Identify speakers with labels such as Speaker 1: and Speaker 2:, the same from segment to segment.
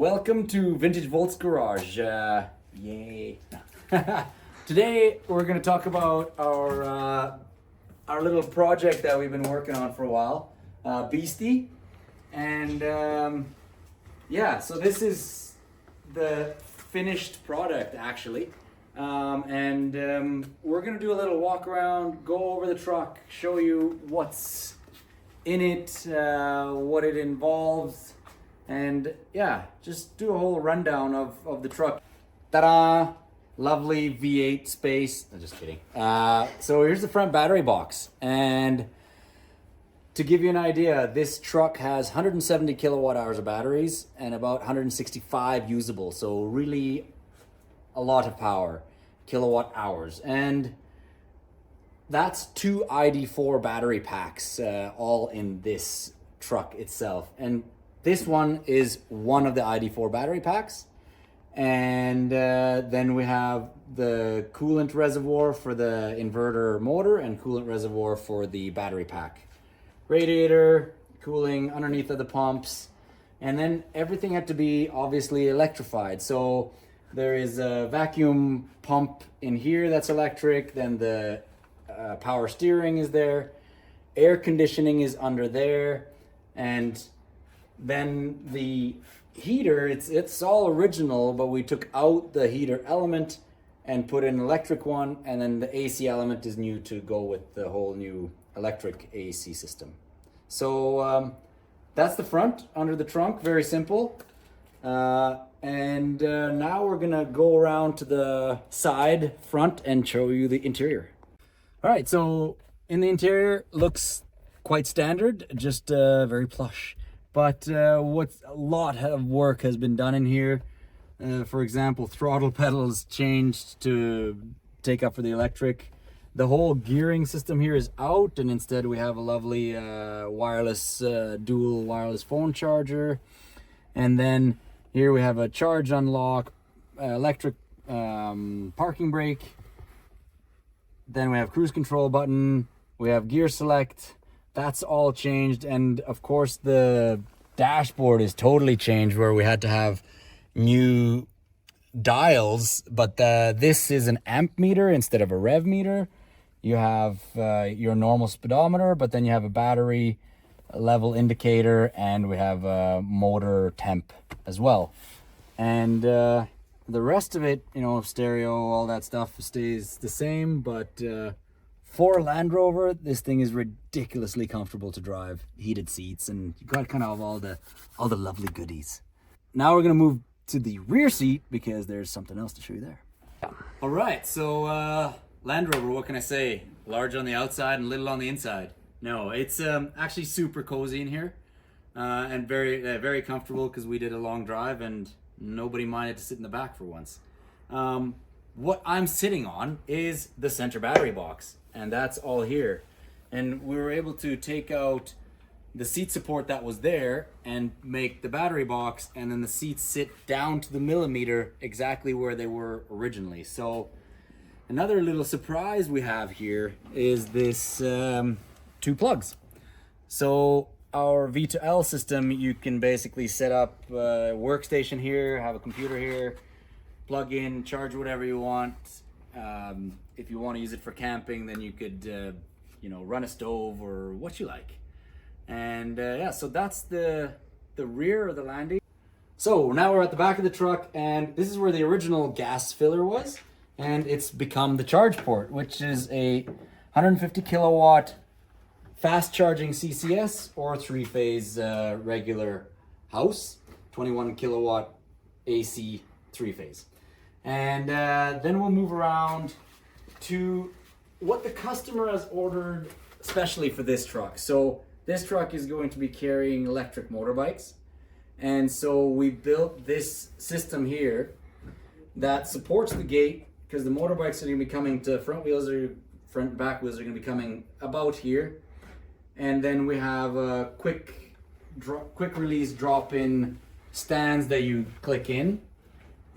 Speaker 1: Welcome to Vintage Volts Garage. Yay! Today we're going to talk about our little project that we've been working on for a while, Beastie, and so this is the finished product actually, we're going to do a little walk around, go over the truck, show you what's in it, what it involves. And yeah, just do a whole rundown of the truck. Ta-da! Lovely V8 space. I'm just kidding. So here's the front battery box. And to give you an idea, this truck has 170 kilowatt hours of batteries and about 165 usable. So really a lot of power, kilowatt hours. And that's two ID4 battery packs all in this truck itself. And this one is one of the ID4 battery packs. And then we have the coolant reservoir for the inverter motor and coolant reservoir for the battery pack. Radiator, cooling underneath of the pumps. And then everything had to be obviously electrified. So there is a vacuum pump in here that's electric. Then the power steering is there. Air conditioning is under there. And then the heater, it's all original, but we took out the heater element and put in an electric one, and then the AC element is new to go with the whole new electric AC system. So that's the front under the trunk, very simple. Now we're gonna go around to the side front and show you the interior. All right, so in the interior, looks quite standard, just very plush. But what's a lot of work has been done in here. For example, throttle pedals changed to take up for the electric. The whole gearing system here is out, and instead we have a lovely wireless, dual wireless phone charger. And then here we have a charge unlock, electric parking brake. Then we have cruise control button. We have gear select. That's all changed, and of course the dashboard is totally changed, where we had to have new dials, but this is an amp meter instead of a rev meter. You have your normal speedometer, but then you have a battery level indicator, and we have a motor temp as well. And the rest of it, you know, stereo, all that stuff stays the same, but for Land Rover, this thing is ridiculously comfortable to drive. Heated seats, and you got kind of all the lovely goodies. Now we're gonna move to the rear seat because there's something else to show you there. All right, so Land Rover, what can I say? Large on the outside and little on the inside. No, it's actually super cozy in here, and very comfortable because we did a long drive and nobody minded to sit in the back for once. What I'm sitting on is the center battery box, and that's all here. And we were able to take out the seat support that was there and make the battery box, and then the seats sit down to the millimeter exactly where they were originally. So another little surprise we have here is this two plugs. So our V2L system, you can basically set up a workstation here, have a computer here, plug in, charge whatever you want. If you want to use it for camping, then you could, run a stove or what you like. And so that's the rear of the Landy. So now we're at the back of the truck, and this is where the original gas filler was, and it's become the charge port, which is a 150 kilowatt fast charging CCS or three-phase regular house, 21 kilowatt AC three-phase. And then we'll move around to what the customer has ordered especially for this truck. So this truck is going to be carrying electric motorbikes. And so we built this system here that supports the gate, because the motorbikes are going to be coming to front and back wheels are going to be coming about here. And then we have a quick release drop-in stands that you click in.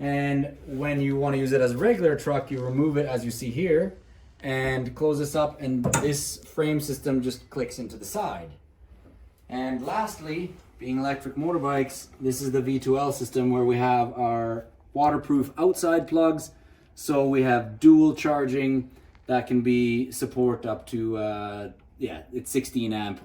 Speaker 1: And when you want to use it as a regular truck, you remove it as you see here and close this up, and this frame system just clicks into the side. And lastly, being electric motorbikes, this is the V2L system where we have our waterproof outside plugs. So we have dual charging that can be support up to, it's 16 amp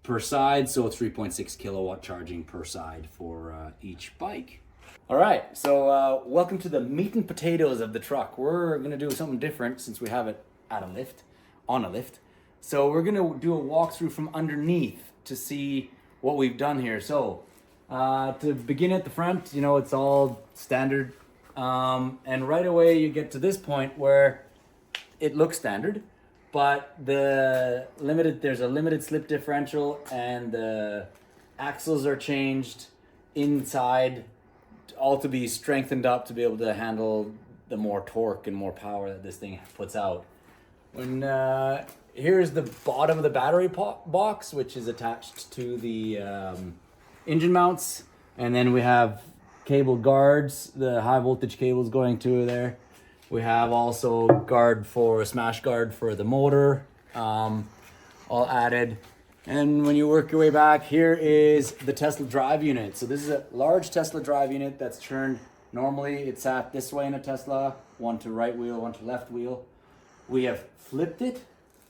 Speaker 1: per side. So 3.6 kilowatt charging per side for each bike. All right, so welcome to the meat and potatoes of the truck. We're gonna do something different since we have it at a lift, on a lift. So we're gonna do a walkthrough from underneath to see what we've done here. So to begin at the front, you know, it's all standard. And right away you get to this point where it looks standard, but there's a limited slip differential and the axles are changed inside, all to be strengthened up to be able to handle the more torque and more power that this thing puts out. When here's the bottom of the battery box, which is attached to the engine mounts, and then we have cable guards, the high voltage cables going to there. We have also a smash guard for the motor, all added. And when you work your way back, here is the Tesla drive unit. So this is a large Tesla drive unit that's turned. Normally it's sat this way in a Tesla, one to right wheel, one to left wheel. We have flipped it,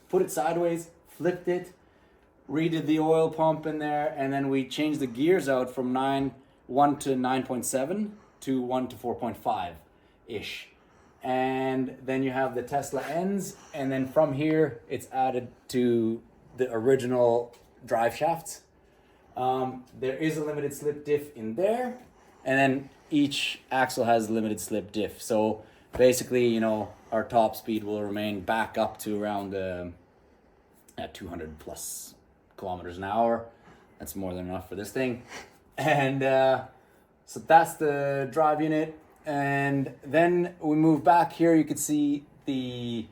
Speaker 1: put it sideways, flipped it, redid the oil pump in there, and then we changed the gears out from 1 to 9.7 to 1 to 4.5-ish. And then you have the Tesla ends, and then from here it's added to the original drive shafts. There is a limited slip diff in there, and then each axle has a limited slip diff. So basically, you know, our top speed will remain back up to around at 200 plus kilometers an hour. That's more than enough for this thing. And so that's the drive unit. And then we move back here, you can see the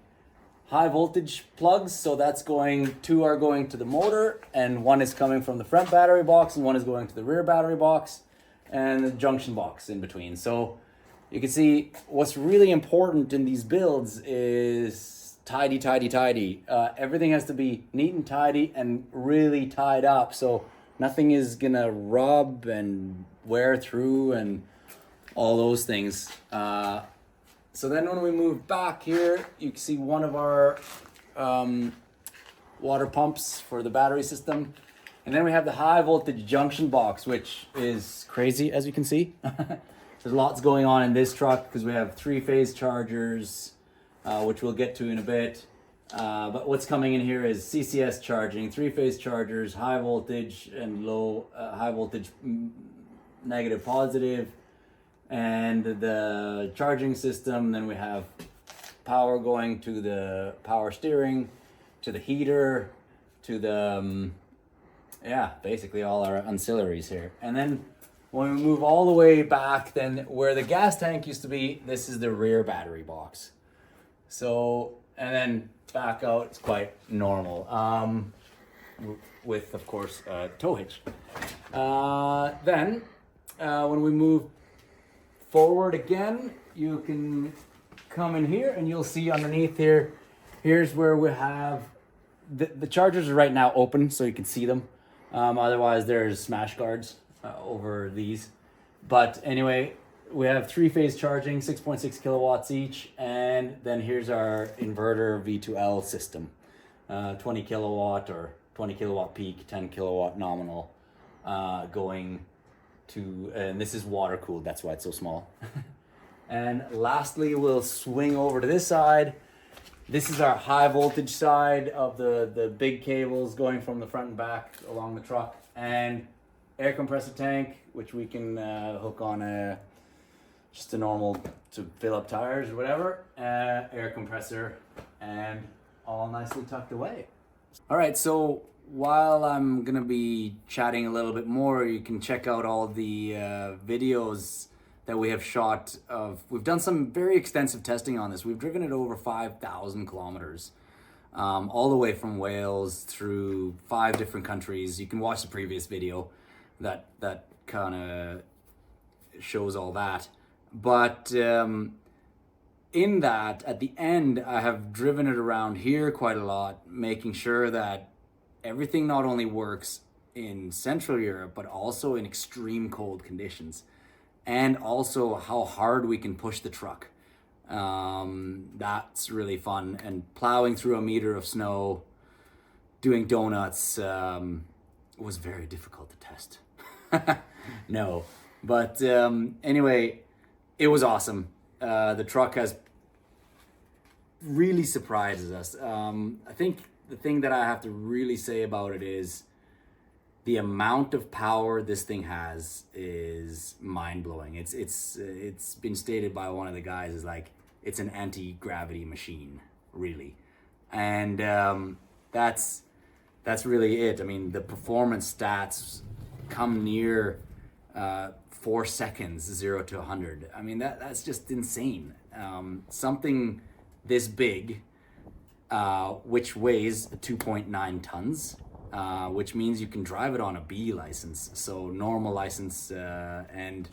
Speaker 1: high voltage plugs. So that's two are going to the motor, and one is coming from the front battery box, and one is going to the rear battery box, and the junction box in between. So you can see what's really important in these builds is tidy. Everything has to be neat and tidy and really tied up, so nothing is gonna rub and wear through and all those things. So then when we move back here, you can see one of our water pumps for the battery system. And then we have the high voltage junction box, which is crazy, as you can see. There's lots going on in this truck because we have 3-phase chargers, which we'll get to in a bit. But what's coming in here is CCS charging, 3-phase chargers, high voltage and low, high voltage negative positive, and the charging system. Then we have power going to the power steering, to the heater, to the, basically all our ancillaries here. And then when we move all the way back, then where the gas tank used to be, this is the rear battery box. So, and then back out, it's quite normal. With, of course, tow hitch. Then, when we move forward again, you can come in here and you'll see underneath here, here's where we have, the chargers are right now open so you can see them. Otherwise there's smash guards over these. But anyway, we have 3-phase charging, 6.6 kilowatts each. And then here's our inverter V2L system, 20 kilowatt or 20 kilowatt peak, 10 kilowatt nominal, going to, and this is water cooled, that's why it's so small. And lastly, we'll swing over to this side. This is our high voltage side of the big cables going from the front and back along the truck, and air compressor tank, which we can hook on just a normal to fill up tires or whatever, air compressor, and all nicely tucked away. All right, so while I'm gonna be chatting a little bit more, you can check out all the videos that we have shot of. We've done some very extensive testing on this. We've driven it over 5,000 kilometers, all the way from Wales through 5 different countries. You can watch the previous video that kind of shows all that. But in that, at the end, I have driven it around here quite a lot, making sure that everything not only works in Central Europe, but also in extreme cold conditions, and also how hard we can push the truck. That's really fun. And plowing through a meter of snow, doing donuts, was very difficult to test. No, but anyway, it was awesome. The truck has really surprises us. I think the thing that I have to really say about it is the amount of power this thing has is mind-blowing. It's been stated by one of the guys as like it's an anti-gravity machine, really, and that's really it. I mean, the performance stats come near 4 seconds, 0 to 100. I mean, that's just insane. Something this big, which weighs 2.9 tons, which means you can drive it on a B license, so normal license, and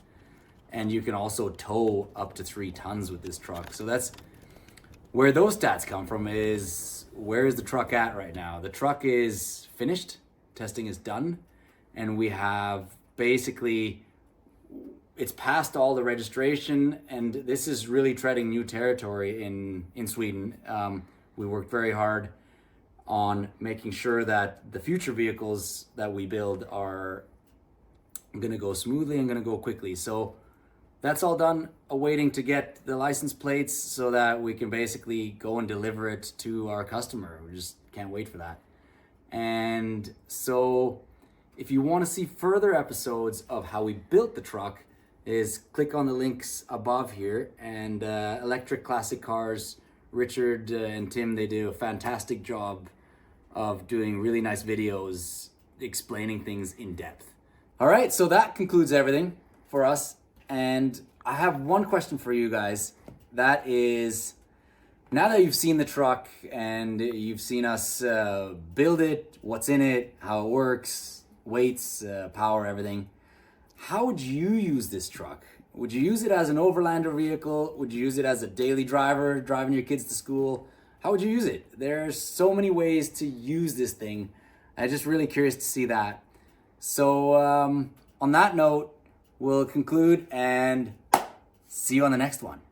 Speaker 1: you can also tow up to 3 tons with this truck. So that's where those stats come from. Is where is the truck at right now? The truck is finished, testing is done, and we have basically, it's past all the registration, and this is really treading new territory in Sweden. We worked very hard on making sure that the future vehicles that we build are going to go smoothly and going to go quickly. So that's all done, awaiting to get the license plates so that we can basically go and deliver it to our customer. We just can't wait for that. And so if you want to see further episodes of how we built the truck, is click on the links above here. And Electric Classic Cars, Richard and Tim, they do a fantastic job of doing really nice videos explaining things in depth. All right, so that concludes everything for us. And I have one question for you guys. That is, now that you've seen the truck and you've seen us build it, what's in it, how it works, weights, power, everything, how would you use this truck? Would you use it as an overlander vehicle? Would you use it as a daily driver, driving your kids to school? How would you use it? There's so many ways to use this thing. I'm just really curious to see that. So on that note, we'll conclude and see you on the next one.